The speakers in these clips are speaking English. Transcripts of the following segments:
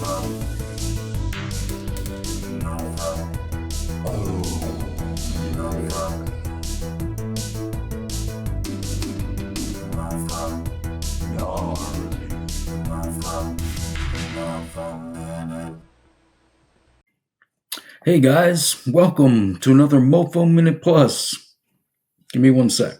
Hey guys, welcome to another MoFo Minute Plus. Give me one sec.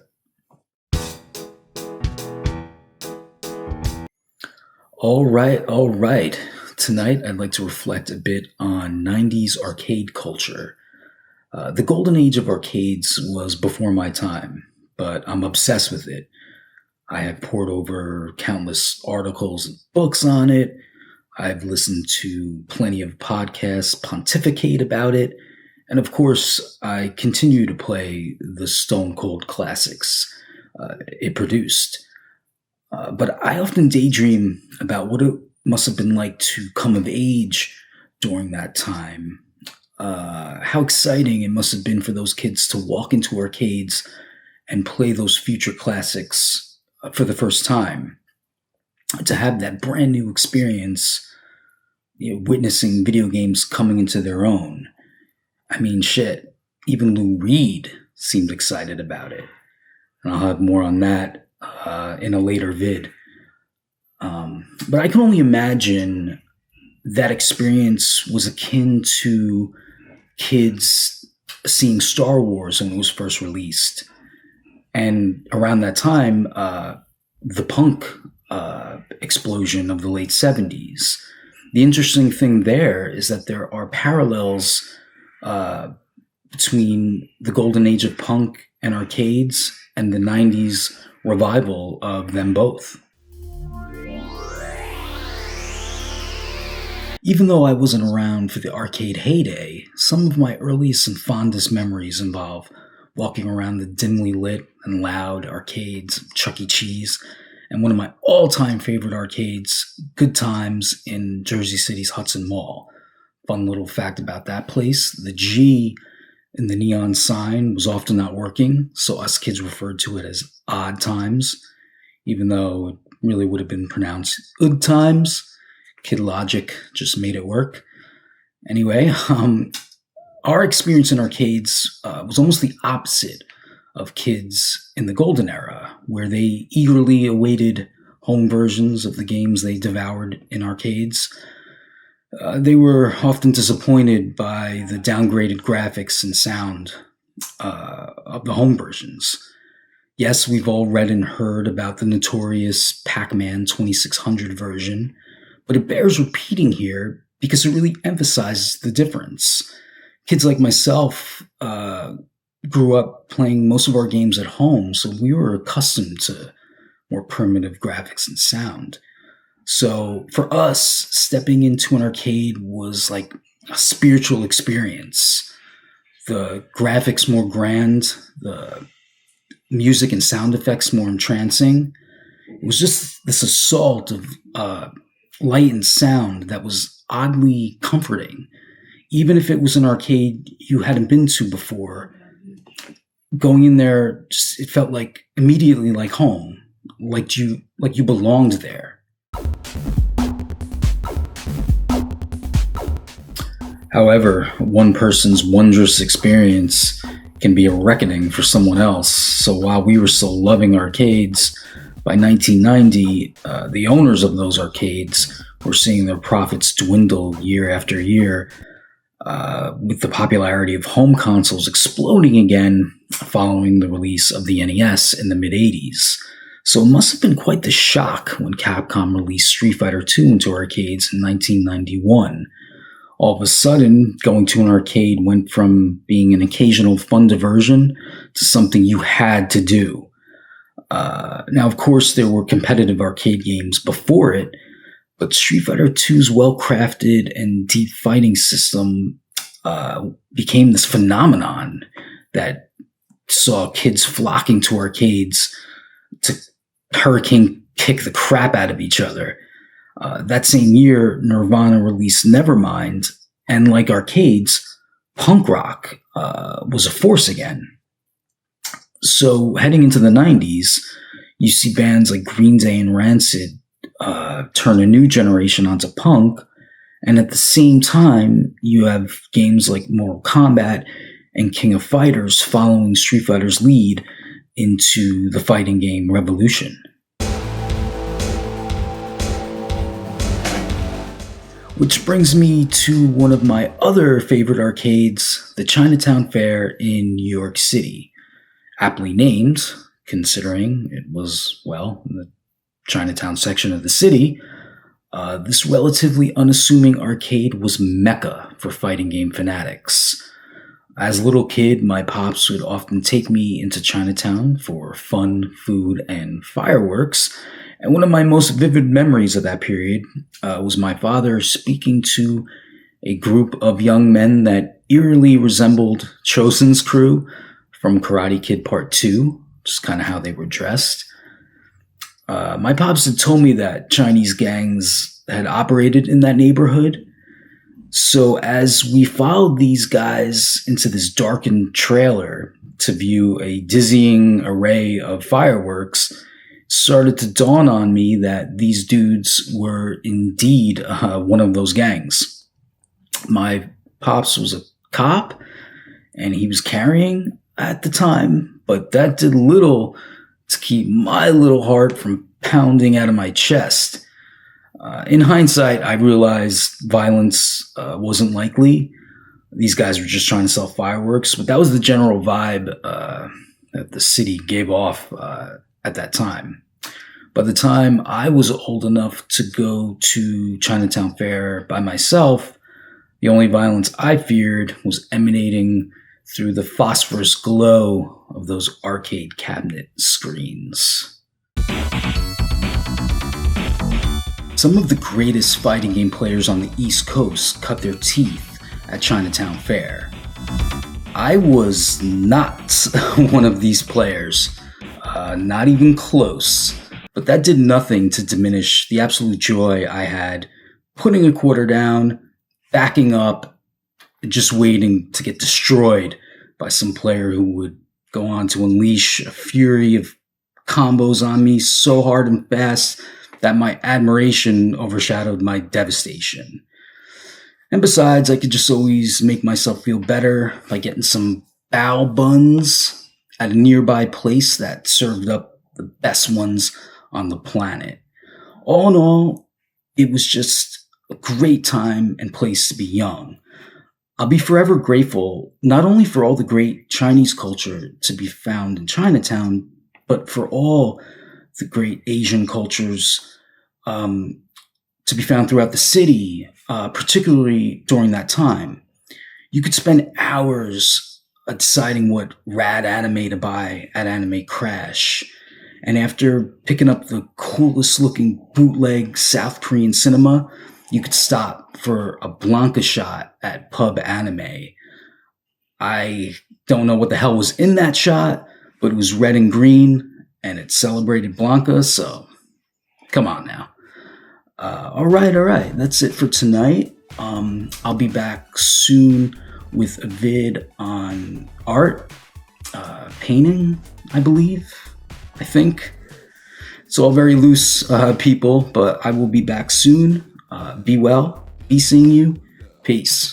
All right. Tonight I'd like to reflect a bit on 90s arcade culture. The golden age of arcades was before my time, but I'm obsessed with it. I have pored over countless articles and books on it. I've listened to plenty of podcasts pontificate about it. And of course, I continue to play the stone cold classics it produced. But I often daydream about what it must have been like to come of age during that time. How exciting it must have been for those kids to walk into arcades and play those future classics for the first time. To have that brand new experience, witnessing video games coming into their own. I mean, shit, even Lou Reed seemed excited about it. And I'll have more on that in a later vid. But I can only imagine that experience was akin to kids seeing Star Wars when it was first released. And around that time, the punk explosion of the late 70s. The interesting thing there is that there are parallels between the golden age of punk and arcades and the 90s revival of them both. Even though I wasn't around for the arcade heyday, some of my earliest and fondest memories involve walking around the dimly lit and loud arcades of Chuck E. Cheese, and one of my all-time favorite arcades, Good Times in Jersey City's Hudson Mall. Fun little fact about that place, the G in the neon sign was often not working, so us kids referred to it as Odd Times, even though it really would have been pronounced Ood Times. Kid logic just made it work. Anyway, our experience in arcades was almost the opposite of kids in the golden era, where they eagerly awaited home versions of the games they devoured in arcades. They were often disappointed by the downgraded graphics and sound of the home versions. Yes, we've all read and heard about the notorious Pac-Man 2600 version, but it bears repeating here because it really emphasizes the difference. Kids like myself grew up playing most of our games at home, so we were accustomed to more primitive graphics and sound. So for us, stepping into an arcade was like a spiritual experience. The graphics more grand, the music and sound effects more entrancing. It was just this assault of light and sound that was oddly comforting. Even if it was an arcade you hadn't been to before, going in there, it felt like immediately like home, like you belonged there. However, one person's wondrous experience can be a reckoning for someone else. So while we were still loving arcades, by 1990, the owners of those arcades were seeing their profits dwindle year after year, with the popularity of home consoles exploding again following the release of the NES in the mid-80s. So it must have been quite the shock when Capcom released Street Fighter II into arcades in 1991. All of a sudden, going to an arcade went from being an occasional fun diversion to something you had to do. Now, of course, there were competitive arcade games before it, but Street Fighter II's well-crafted and deep fighting system became this phenomenon that saw kids flocking to arcades to hurricane kick the crap out of each other. That same year, Nirvana released Nevermind, and like arcades, punk rock was a force again. So heading into the 90s, you see bands like Green Day and Rancid turn a new generation onto punk, And at the same time, you have games like Mortal Kombat and King of Fighters following Street Fighter's lead into the fighting game revolution. Which brings me to one of my other favorite arcades, the Chinatown Fair in New York City. Aptly named, considering it was, well, in the Chinatown section of the city, this relatively unassuming arcade was mecca for fighting game fanatics. As a little kid, my pops would often take me into Chinatown for fun, food, and fireworks. And one of my most vivid memories of that period was my father speaking to a group of young men that eerily resembled Chosen's crew from Karate Kid Part 2, just kind of how they were dressed. My pops had told me that Chinese gangs had operated in that neighborhood. So as we followed these guys into this darkened trailer to view a dizzying array of fireworks, it started to dawn on me that these dudes were indeed one of those gangs. My pops was a cop, and he was carrying at the time, but that did little to keep my little heart from pounding out of my chest. In hindsight, I realized violence wasn't likely. These guys were just trying to sell fireworks, but that was the general vibe that the city gave off at that time. By the time I was old enough to go to Chinatown Fair by myself, the only violence I feared was emanating through the phosphorus glow of those arcade cabinet screens. Some of the greatest fighting game players on the East Coast cut their teeth at Chinatown Fair. I was not one of these players, not even close, but that did nothing to diminish the absolute joy I had putting a quarter down, backing up, and just waiting to get destroyed by some player who would go on to unleash a fury of combos on me so hard and fast that my admiration overshadowed my devastation. And besides, I could just always make myself feel better by getting some bao buns at a nearby place that served up the best ones on the planet. All in all, it was just a great time and place to be young. I'll be forever grateful not only for all the great Chinese culture to be found in Chinatown, but for all the great Asian cultures to be found throughout the city, particularly during that time. You could spend hours deciding what rad anime to buy at Anime Crash. And after picking up the coolest looking bootleg South Korean cinema, you could stop for a Blanca shot at Pub Anime. I don't know what the hell was in that shot, but it was red and green, and it celebrated Blanca, so come on now. All right. That's it for tonight. I'll be back soon with a vid on art, painting, I think. It's all very loose, people, but I will be back soon. Be well. Be seeing you. Peace.